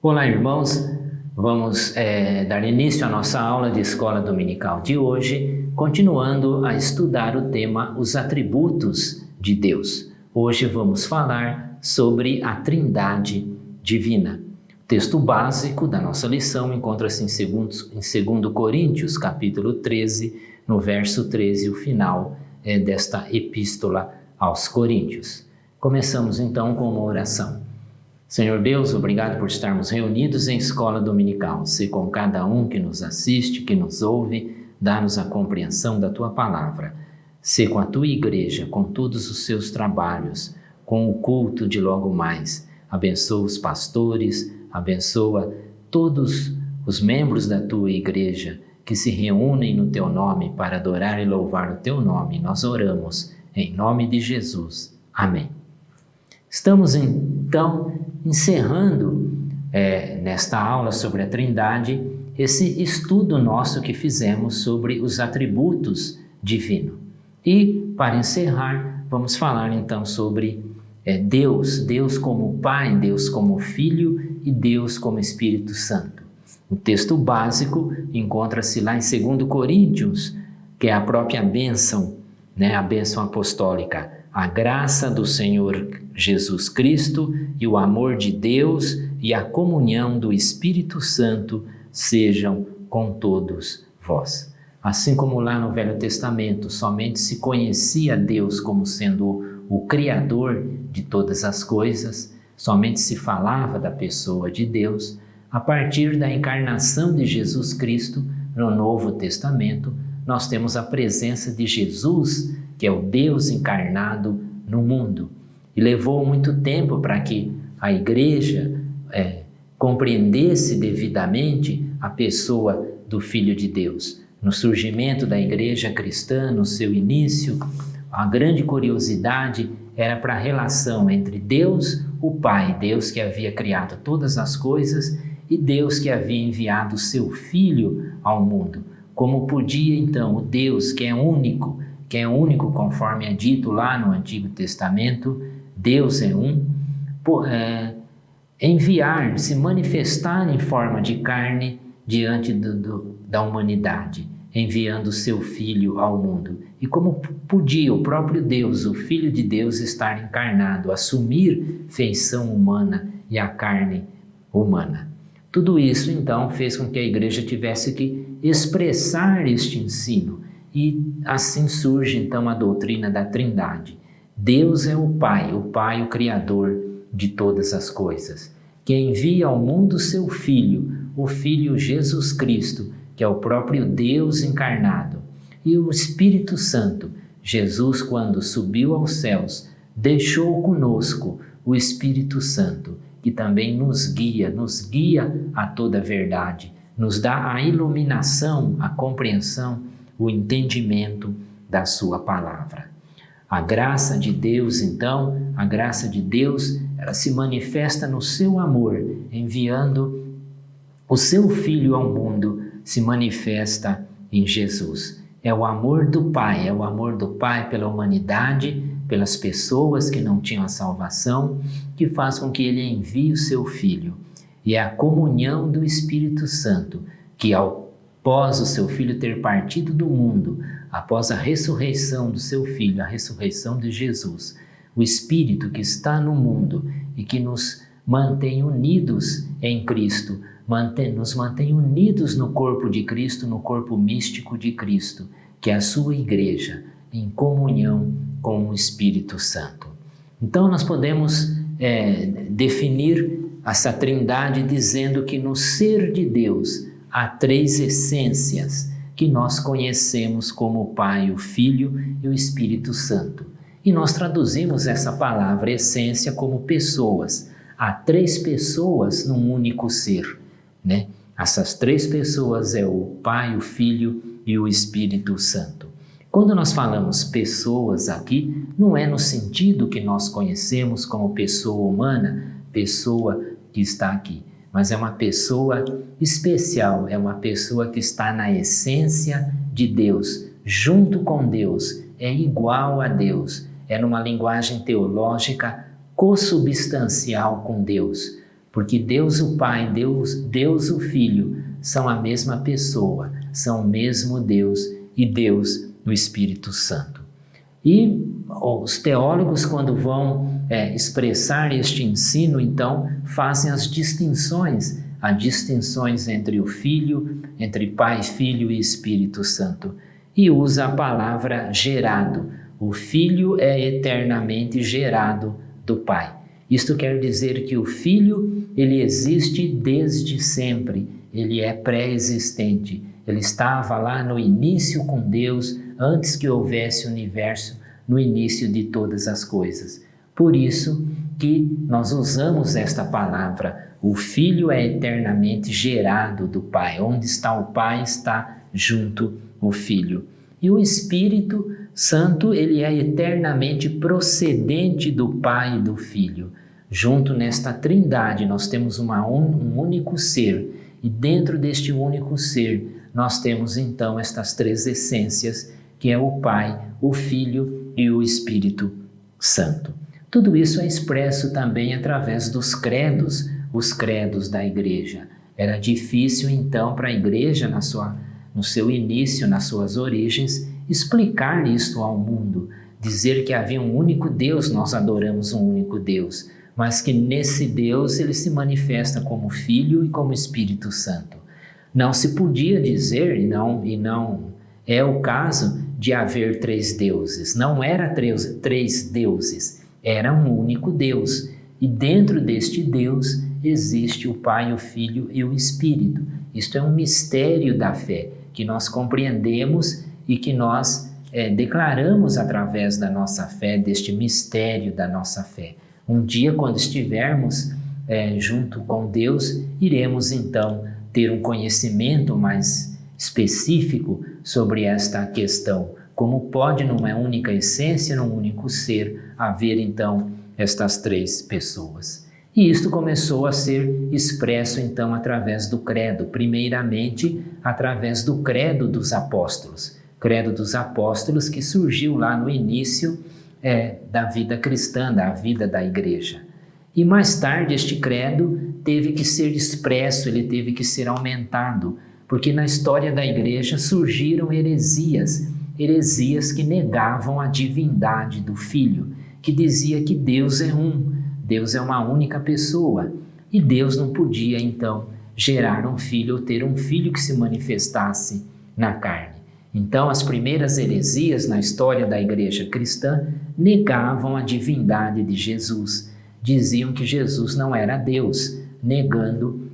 Olá, irmãos. Vamos dar início à nossa aula de escola dominical de hoje, continuando a estudar o tema Os Atributos de Deus. Hoje vamos falar sobre a Trindade Divina. O texto básico da nossa lição encontra-se em 2 Coríntios, capítulo 13, no verso 13, o final desta epístola aos Coríntios. Começamos então com uma oração. Senhor Deus, obrigado por estarmos reunidos em escola dominical. Se com cada um que nos assiste, que nos ouve, dá-nos a compreensão da Tua palavra. Se com a Tua igreja, com todos os seus trabalhos, com o culto de logo mais, abençoa os pastores, abençoa todos os membros da Tua igreja que se reúnem no Teu nome para adorar e louvar o Teu nome. Nós oramos em nome de Jesus. Amém. Estamos então encerrando nesta aula sobre a Trindade esse estudo nosso que fizemos sobre os atributos divinos. E para encerrar, vamos falar então sobre Deus como Pai, Deus como Filho e Deus como Espírito Santo. O texto básico encontra-se lá em 2 Coríntios, que é a própria bênção, a bênção apostólica. A graça do Senhor Jesus Cristo e o amor de Deus e a comunhão do Espírito Santo sejam com todos vós. Assim como lá no Velho Testamento somente se conhecia Deus como sendo o Criador de todas as coisas, somente se falava da pessoa de Deus, a partir da encarnação de Jesus Cristo no Novo Testamento, nós temos a presença de Jesus, que é o Deus encarnado no mundo. E levou muito tempo para que a igreja compreendesse devidamente a pessoa do Filho de Deus. No surgimento da igreja cristã, no seu início, a grande curiosidade era para a relação entre Deus, o Pai, Deus que havia criado todas as coisas, e Deus que havia enviado o seu Filho ao mundo. Como podia então o Deus que é único conforme é dito lá no Antigo Testamento, Deus é um, enviar, se manifestar em forma de carne diante da humanidade, enviando o seu Filho ao mundo. E como podia o próprio Deus, o Filho de Deus, estar encarnado, assumir feição humana e a carne humana. Tudo isso então fez com que a igreja tivesse que expressar este ensino. E assim surge então a doutrina da Trindade. Deus é o Pai, o Criador de todas as coisas, que envia ao mundo seu Filho, o Filho Jesus Cristo, que é o próprio Deus encarnado. E o Espírito Santo, Jesus, quando subiu aos céus, deixou conosco o Espírito Santo, que também nos guia a toda a verdade, nos dá a iluminação, a compreensão, o entendimento da sua palavra. A graça de Deus, então, ela se manifesta no seu amor, enviando o seu Filho ao mundo, se manifesta em Jesus. É o amor do Pai pela humanidade, pelas pessoas que não tinham a salvação, que faz com que ele envie o seu Filho. E é a comunhão do Espírito Santo, que após o seu Filho ter partido do mundo, após a ressurreição do seu Filho, a ressurreição de Jesus, o Espírito que está no mundo e que nos mantém unidos em Cristo, nos mantém unidos no corpo de Cristo, no corpo místico de Cristo, que é a sua igreja, em comunhão com o Espírito Santo. Então nós podemos definir essa trindade dizendo que no ser de Deus há três essências que nós conhecemos como o Pai, o Filho e o Espírito Santo. E nós traduzimos essa palavra essência como pessoas. Há três pessoas num único ser, né? Essas três pessoas é o Pai, o Filho e o Espírito Santo. Quando nós falamos pessoas aqui, não é no sentido que nós conhecemos como pessoa humana, pessoa que está aqui, mas é uma pessoa especial, é uma pessoa que está na essência de Deus, junto com Deus, é igual a Deus, é numa linguagem teológica consubstancial com Deus, porque Deus o Pai, Deus o Filho são a mesma pessoa, são o mesmo Deus e Deus o Espírito Santo. E os teólogos, quando vão expressar este ensino, então fazem as distinções, entre o Filho, entre Pai, Filho e Espírito Santo, e usa a palavra gerado. O Filho é eternamente gerado do Pai. Isto quer dizer que o Filho, ele existe desde sempre, ele é pré-existente, ele estava lá no início com Deus, antes que houvesse o universo, no início de todas as coisas. Por isso que nós usamos esta palavra, o Filho é eternamente gerado do Pai. Onde está o Pai, está junto o Filho. E o Espírito Santo, ele é eternamente procedente do Pai e do Filho. Junto nesta trindade nós temos um único ser, e dentro deste único ser nós temos então estas três essências, que é o Pai, o Filho e o Espírito Santo. Tudo isso é expresso também através dos credos, os credos da igreja. Era difícil então para a igreja, no seu início, nas suas origens, explicar isto ao mundo, dizer que havia um único Deus, nós adoramos um único Deus, mas que nesse Deus ele se manifesta como Filho e como Espírito Santo. Não se podia dizer, e não é o caso, de haver três deuses. Não era três deuses, era um único Deus. E dentro deste Deus existe o Pai, o Filho e o Espírito. Isto é um mistério da fé, que nós compreendemos e que nós declaramos através da nossa fé, deste mistério da nossa fé. Um dia, quando estivermos junto com Deus, iremos então ter um conhecimento mais específico sobre esta questão. Como pode, numa única essência, num único ser, haver então estas três pessoas? E isto começou a ser expresso então através do credo, primeiramente através do credo dos apóstolos. Credo dos apóstolos que surgiu lá no início da vida cristã, da vida da igreja. E mais tarde este credo teve que ser expresso, ele teve que ser aumentado, porque na história da igreja surgiram heresias que negavam a divindade do Filho, que dizia que Deus é Deus é uma única pessoa, e Deus não podia então gerar um filho ou ter um filho que se manifestasse na carne. Então as primeiras heresias na história da igreja cristã negavam a divindade de Jesus, diziam que Jesus não era Deus, negando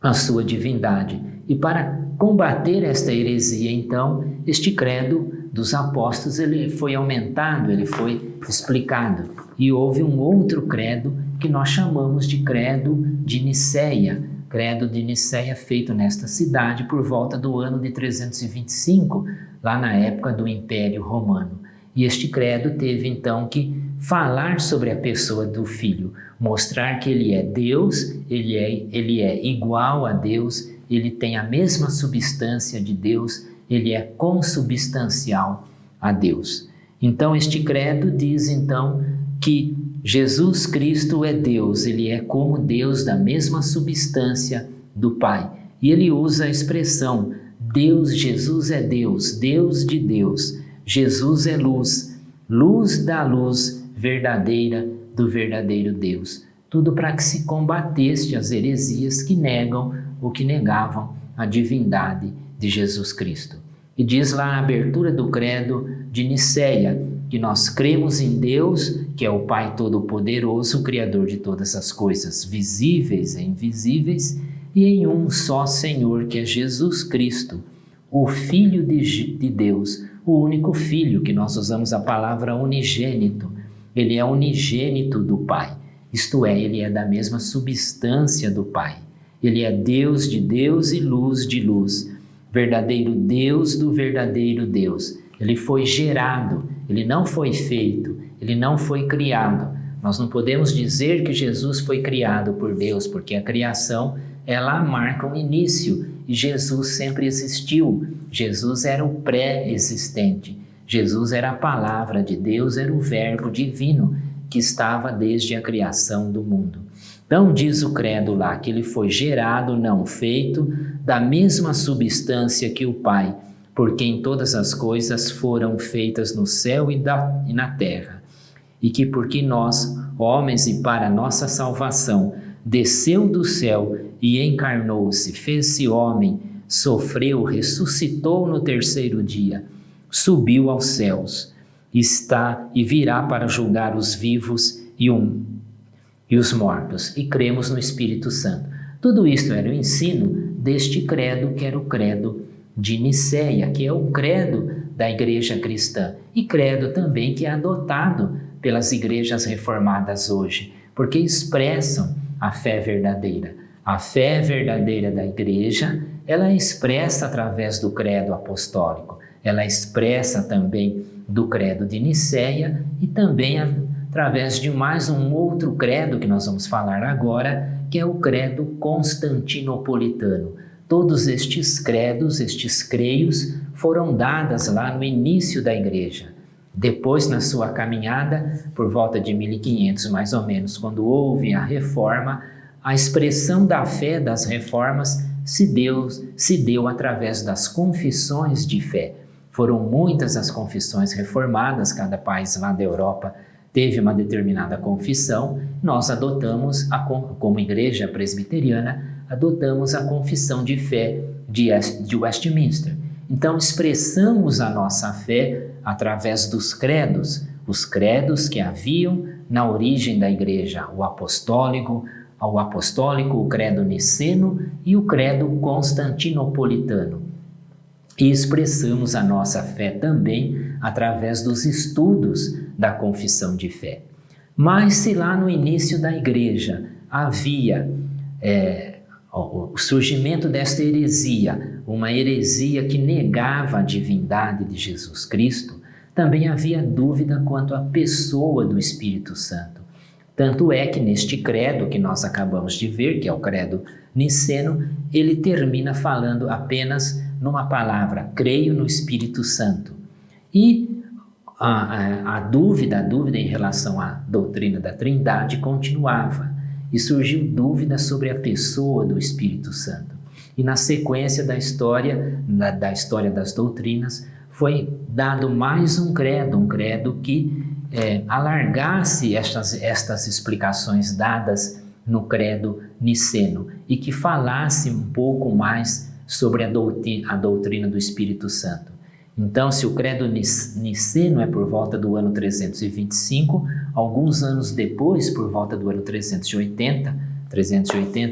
a sua divindade. E para combater esta heresia, então, este credo dos apóstolos ele foi aumentado, ele foi explicado. E houve um outro credo que nós chamamos de credo de Nicéia. Credo de Nicéia feito nesta cidade por volta do ano de 325, lá na época do Império Romano. E este credo teve então que falar sobre a pessoa do Filho, mostrar que ele é Deus, ele é igual a Deus, ele tem a mesma substância de Deus, ele é consubstancial a Deus. Então este credo diz então que Jesus Cristo é Deus, ele é como Deus da mesma substância do Pai. E ele usa a expressão Deus, Jesus é Deus, Deus de Deus. Jesus é luz, luz da luz verdadeira do verdadeiro Deus. Tudo para que se combatesse as heresias que negam ou que negavam a divindade de Jesus Cristo. E diz lá na abertura do credo de Nicéia que nós cremos em Deus, que é o Pai Todo-Poderoso, o Criador de todas as coisas visíveis e invisíveis, e em um só Senhor, que é Jesus Cristo, o Filho de Deus, o único Filho, que nós usamos a palavra unigênito. Ele é unigênito do Pai, isto é, ele é da mesma substância do Pai. Ele é Deus de Deus e luz de luz, verdadeiro Deus do verdadeiro Deus. Ele foi gerado, ele não foi feito, ele não foi criado, Nós não podemos dizer que Jesus foi criado por Deus, porque a criação, ela marca um início, e Jesus sempre existiu. Jesus era o pré-existente. Jesus era a palavra de Deus, era o verbo divino que estava desde a criação do mundo. Então diz o credo lá que ele foi gerado, não feito, da mesma substância que o Pai, por quem todas as coisas foram feitas no céu e na terra. E que porque nós, homens e para nossa salvação, desceu do céu e encarnou-se, fez-se homem, sofreu, ressuscitou no terceiro dia, subiu aos céus, está e virá para julgar os vivos e os mortos, e cremos no Espírito Santo. Tudo isto era o ensino deste credo, que era o credo de Nicéia, que é o credo da igreja cristã, e credo também que é adotado pelas igrejas reformadas hoje, porque expressam a fé verdadeira. A fé verdadeira da igreja, ela é expressa através do credo apostólico, ela é expressa também do credo de Nicéia e também através de mais um outro credo que nós vamos falar agora, que é o credo constantinopolitano. Todos estes credos, estes creios, foram dadas lá no início da igreja. Depois, na sua caminhada, por volta de 1500 mais ou menos, quando houve a reforma, a expressão da fé das reformas se deu através das confissões de fé. Foram muitas as confissões reformadas, cada país lá da Europa teve uma determinada confissão. Nós adotamos, como igreja presbiteriana, adotamos a confissão de fé de Westminster. Então, expressamos a nossa fé através dos credos, os credos que haviam na origem da igreja, o apostólico, o credo niceno e o credo constantinopolitano. E expressamos a nossa fé também através dos estudos da confissão de fé. Mas se lá no início da igreja havia o surgimento desta heresia, uma heresia que negava a divindade de Jesus Cristo, também havia dúvida quanto à pessoa do Espírito Santo. Tanto é que neste credo que nós acabamos de ver, que é o credo niceno, ele termina falando apenas numa palavra: creio no Espírito Santo. E a dúvida em relação à doutrina da Trindade continuava, e surgiu dúvida sobre a pessoa do Espírito Santo. E na sequência da história das doutrinas, foi dado mais um credo que alargasse estas explicações dadas no credo niceno e que falasse um pouco mais sobre a doutrina do Espírito Santo. Então, se o credo niceno é por volta do ano 325, alguns anos depois, por volta do ano 380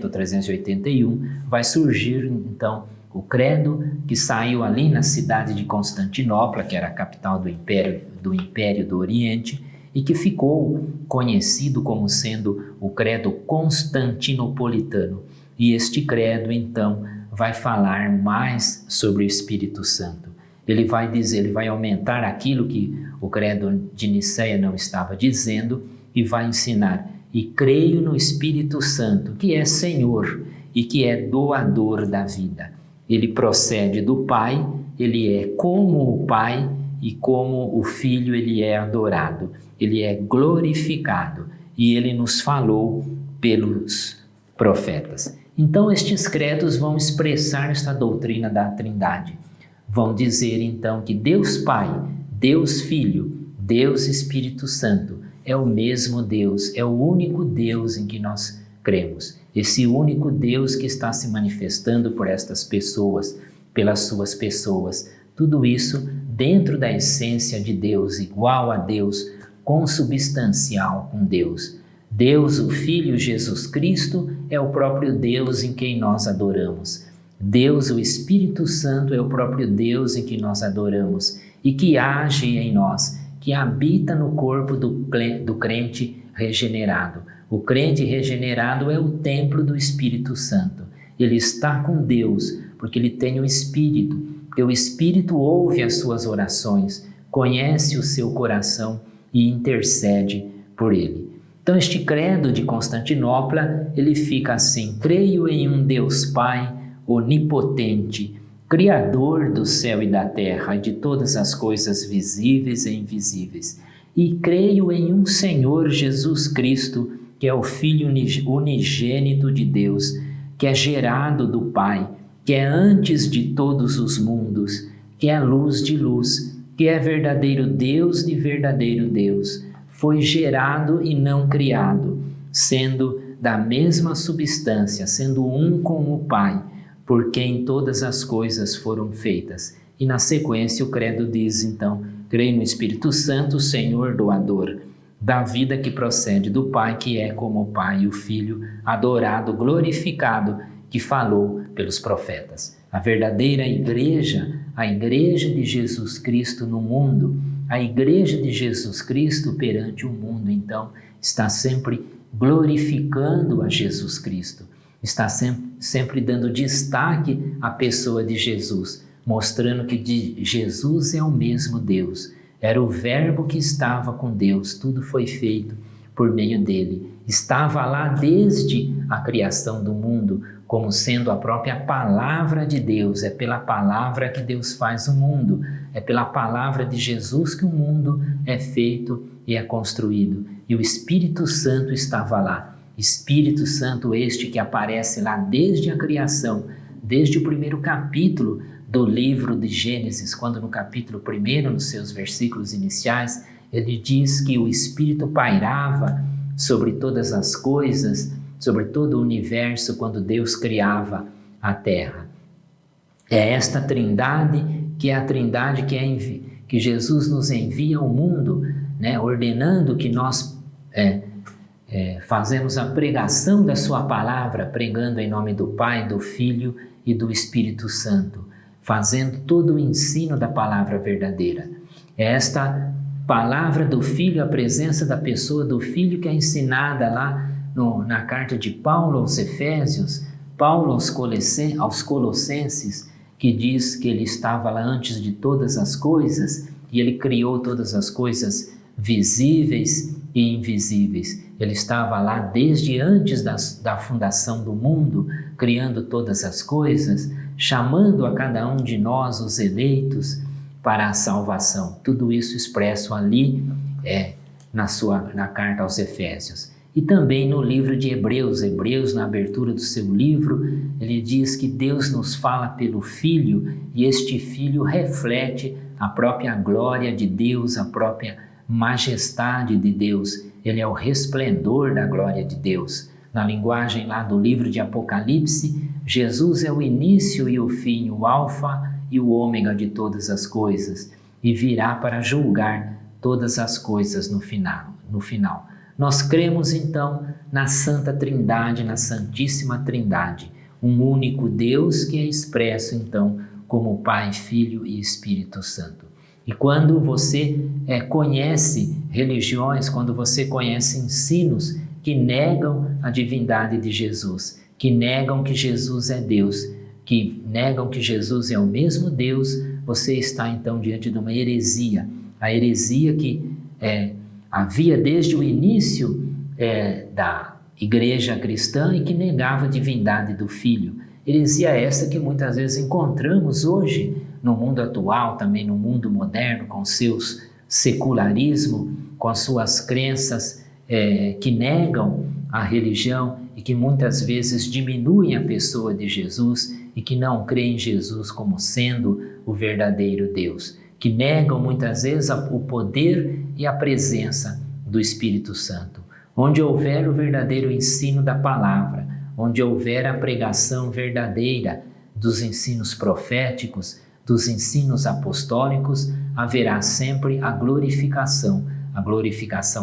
ou 381, vai surgir então o credo que saiu ali na cidade de Constantinopla, que era a capital do Império do Oriente, e que ficou conhecido como sendo o credo constantinopolitano. E este credo, então, vai falar mais sobre o Espírito Santo. Ele vai aumentar aquilo que o credo de Nicéia não estava dizendo e vai ensinar: e creio no Espírito Santo, que é Senhor e que é doador da vida. Ele procede do Pai, ele é como o Pai e como o Filho ele é adorado, ele é glorificado e ele nos falou pelos profetas. Então estes credos vão expressar esta doutrina da Trindade. Vão dizer então que Deus Pai, Deus Filho, Deus Espírito Santo é o mesmo Deus, é o único Deus em que nós cremos. Esse único Deus que está se manifestando por estas pessoas, pelas suas pessoas. Tudo isso dentro da essência de Deus, igual a Deus, consubstancial com Deus. Deus, o Filho Jesus Cristo, é o próprio Deus em quem nós adoramos. Deus, o Espírito Santo, é o próprio Deus em que nós adoramos e que age em nós, que habita no corpo do crente regenerado. O crente regenerado é o templo do Espírito Santo. Ele está com Deus porque ele tem o Espírito, porque o Espírito ouve as suas orações, conhece o seu coração e intercede por ele. Então este credo de Constantinopla, ele fica assim: creio em um Deus Pai onipotente, Criador do céu e da terra e de todas as coisas visíveis e invisíveis. E creio em um Senhor Jesus Cristo, que é o Filho unigênito de Deus, que é gerado do Pai, que é antes de todos os mundos, que é luz de luz, que é verdadeiro Deus de verdadeiro Deus. Foi gerado e não criado, sendo da mesma substância, sendo um com o Pai, por quem todas as coisas foram feitas. E na sequência o credo diz então: creio no Espírito Santo, Senhor doador da vida que procede do Pai, que é como o Pai e o Filho, adorado, glorificado, que falou pelos profetas. A verdadeira igreja, a igreja de Jesus Cristo no mundo, a igreja de Jesus Cristo perante o mundo, então, está sempre glorificando a Jesus Cristo, está sempre dando destaque à pessoa de Jesus, mostrando que Jesus é o mesmo Deus. Era o Verbo que estava com Deus, tudo foi feito por meio dele. Estava lá desde a criação do mundo, como sendo a própria palavra de Deus. É pela palavra que Deus faz o mundo. É pela palavra de Jesus que o mundo é feito e é construído. E o Espírito Santo estava lá. Espírito Santo este que aparece lá desde a criação, desde o primeiro capítulo do livro de Gênesis, quando no capítulo 1, nos seus versículos iniciais, ele diz que o Espírito pairava sobre todas as coisas, sobre todo o universo, quando Deus criava a terra. É esta trindade que é a trindade que Jesus nos envia ao mundo, né, ordenando que nós fazemos a pregação da sua palavra, pregando em nome do Pai, do Filho e do Espírito Santo, fazendo todo o ensino da palavra verdadeira. É esta palavra do Filho, a presença da pessoa do Filho que é ensinada lá na carta de Paulo aos Efésios, Paulo aos Colossenses, que diz que ele estava lá antes de todas as coisas e ele criou todas as coisas visíveis e invisíveis. Ele estava lá desde antes da fundação do mundo, criando todas as coisas, chamando a cada um de nós, os eleitos, para a salvação. Tudo isso expresso ali na carta aos Efésios. E também no livro de Hebreus, na abertura do seu livro, ele diz que Deus nos fala pelo Filho e este Filho reflete a própria glória de Deus, a própria majestade de Deus. Ele é o resplendor da glória de Deus. Na linguagem lá do livro de Apocalipse, Jesus é o início e o fim, o alfa e o ômega de todas as coisas, e virá para julgar todas as coisas no final. Nós cremos então na Santa Trindade, na Santíssima Trindade, um único Deus que é expresso então como Pai, Filho e Espírito Santo. E quando você conhece religiões, quando você conhece ensinos que negam a divindade de Jesus, que negam que Jesus é Deus, que negam que Jesus é o mesmo Deus, você está então diante de uma heresia. A heresia que havia desde o início da igreja cristã e que negava a divindade do Filho. Heresia essa que muitas vezes encontramos hoje no mundo atual, também no mundo moderno, com seus secularismo, com as suas crenças que negam a religião e que muitas vezes diminuem a pessoa de Jesus e que não creem em Jesus como sendo o verdadeiro Deus, que negam muitas vezes o poder e a presença do Espírito Santo. Onde houver o verdadeiro ensino da palavra, onde houver a pregação verdadeira dos ensinos proféticos, dos ensinos apostólicos, haverá sempre a glorificação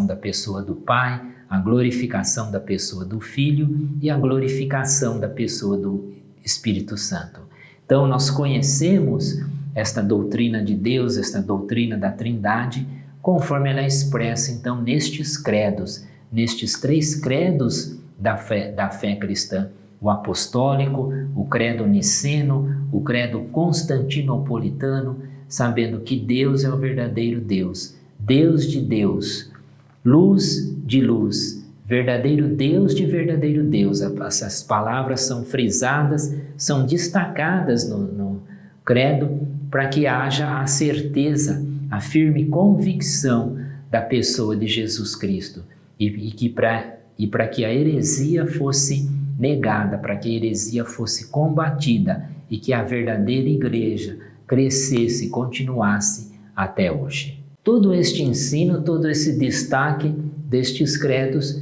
da pessoa do Pai, a glorificação da pessoa do Filho e a glorificação da pessoa do Espírito Santo. Então nós conhecemos esta doutrina de Deus, esta doutrina da Trindade, conforme ela é expressa então nestes credos, nestes 3 credos da fé cristã: o apostólico, o credo niceno, o credo constantinopolitano, sabendo que Deus é o verdadeiro Deus, Deus de Deus, luz de luz, verdadeiro Deus de verdadeiro Deus. Essas palavras são frisadas, são destacadas no credo para que haja a certeza, a firme convicção da pessoa de Jesus Cristo e para que a heresia fosse negada, para que a heresia fosse combatida e que a verdadeira igreja crescesse e continuasse até hoje. Todo este ensino, todo esse destaque destes credos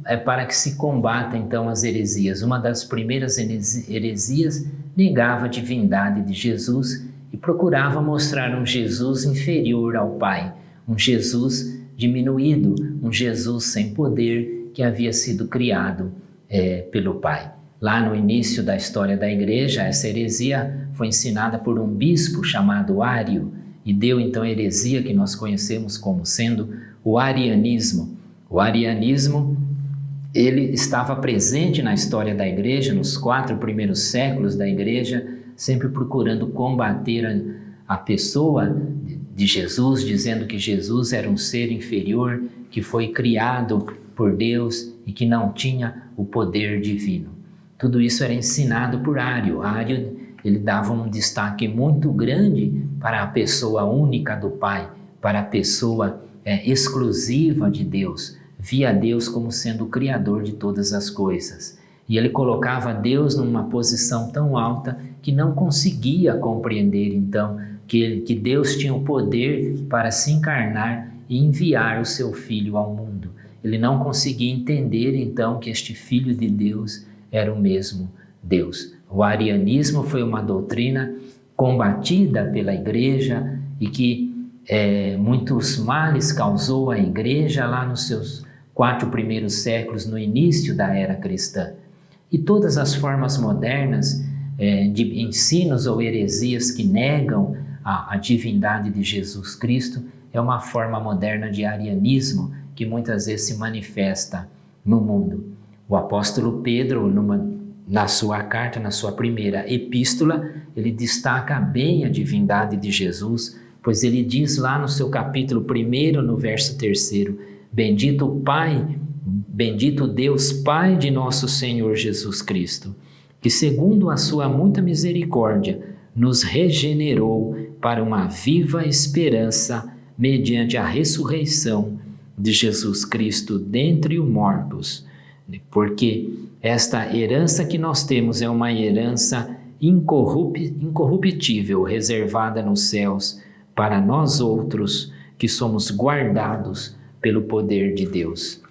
é para que se combata então as heresias. Uma das primeiras heresias negava a divindade de Jesus e procurava mostrar um Jesus inferior ao Pai, um Jesus diminuído, um Jesus sem poder que havia sido criado pelo Pai. Lá no início da história da igreja, essa heresia foi ensinada por um bispo chamado Ário e deu então a heresia que nós conhecemos como sendo o arianismo. O arianismo, ele estava presente na história da igreja, nos 4 primeiros séculos da igreja, sempre procurando combater a pessoa de Jesus, dizendo que Jesus era um ser inferior, que foi criado por Deus e que não tinha o poder divino. Tudo isso era ensinado por Ário. Ário, ele dava um destaque muito grande para a pessoa única do Pai, para a pessoa exclusiva de Deus. Via Deus como sendo o Criador de todas as coisas. E ele colocava Deus numa posição tão alta que não conseguia compreender, então, que Deus tinha o poder para se encarnar e enviar o seu Filho ao mundo. Ele não conseguia entender, então, que este Filho de Deus era o mesmo Deus. O arianismo foi uma doutrina combatida pela igreja e que muitos males causou à igreja lá nos seus 4 primeiros séculos, no início da era cristã. E todas as formas modernas de ensinos ou heresias que negam a divindade de Jesus Cristo é uma forma moderna de arianismo que muitas vezes se manifesta no mundo. O apóstolo Pedro, na sua carta, na sua primeira epístola, ele destaca bem a divindade de Jesus, pois ele diz lá no seu capítulo 1, no verso 3, bendito Pai, bendito Deus, Pai de nosso Senhor Jesus Cristo, que segundo a sua muita misericórdia, nos regenerou para uma viva esperança mediante a ressurreição de Jesus Cristo dentre os mortos, porque esta herança que nós temos é uma herança incorruptível, reservada nos céus, para nós outros que somos guardados pelo poder de Deus.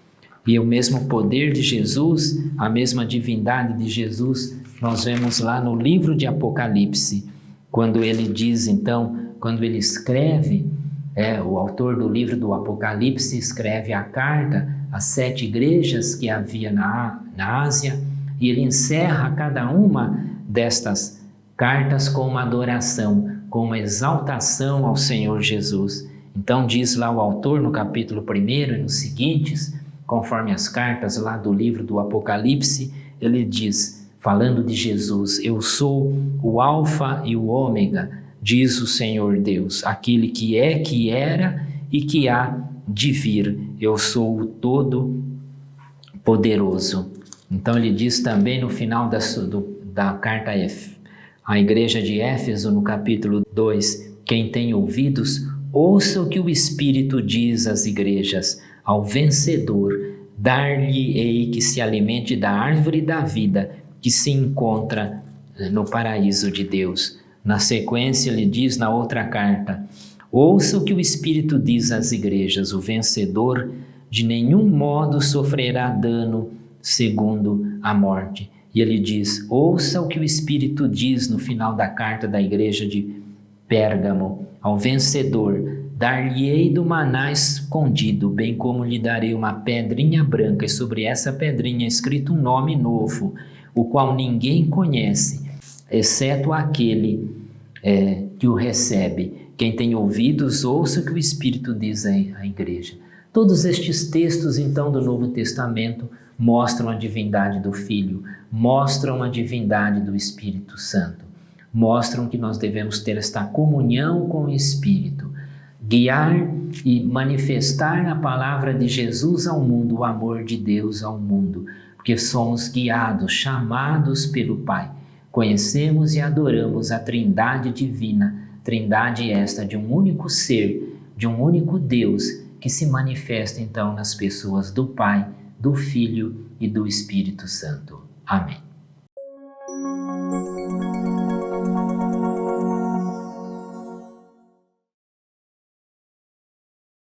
E o mesmo poder de Jesus, a mesma divindade de Jesus, nós vemos lá no livro de Apocalipse, quando ele diz então, quando ele escreve, o autor do livro do Apocalipse escreve a carta às 7 igrejas que havia na Ásia, e ele encerra cada uma destas cartas com uma adoração, com uma exaltação ao Senhor Jesus. Então diz lá o autor no capítulo 1 e nos seguintes, conforme as cartas lá do livro do Apocalipse, ele diz, falando de Jesus, eu sou o Alfa e o Ômega, diz o Senhor Deus, aquele que é, que era e que há de vir. Eu sou o Todo-Poderoso. Então ele diz também no final da carta à igreja de Éfeso, no capítulo 2, quem tem ouvidos, ouça o que o Espírito diz às igrejas. Ao vencedor, dar-lhe-ei que se alimente da árvore da vida que se encontra no paraíso de Deus. Na sequência, ele diz na outra carta, ouça o que o Espírito diz às igrejas, o vencedor de nenhum modo sofrerá dano segundo a morte. E ele diz, ouça o que o Espírito diz no final da carta da igreja de Pérgamo, ao vencedor, dar-lhe-ei do maná escondido, bem como lhe darei uma pedrinha branca, e sobre essa pedrinha é escrito um nome novo, o qual ninguém conhece, exceto aquele que o recebe. Quem tem ouvidos, ouça o que o Espírito diz à igreja. Todos estes textos, então, do Novo Testamento mostram a divindade do Filho, mostram a divindade do Espírito Santo, mostram que nós devemos ter esta comunhão com o Espírito. guiar e manifestar a palavra de Jesus ao mundo, o amor de Deus ao mundo, porque somos guiados, chamados pelo Pai. Conhecemos e adoramos a Trindade divina, Trindade esta de um único ser, de um único Deus, que se manifesta então nas pessoas do Pai, do Filho e do Espírito Santo. Amém.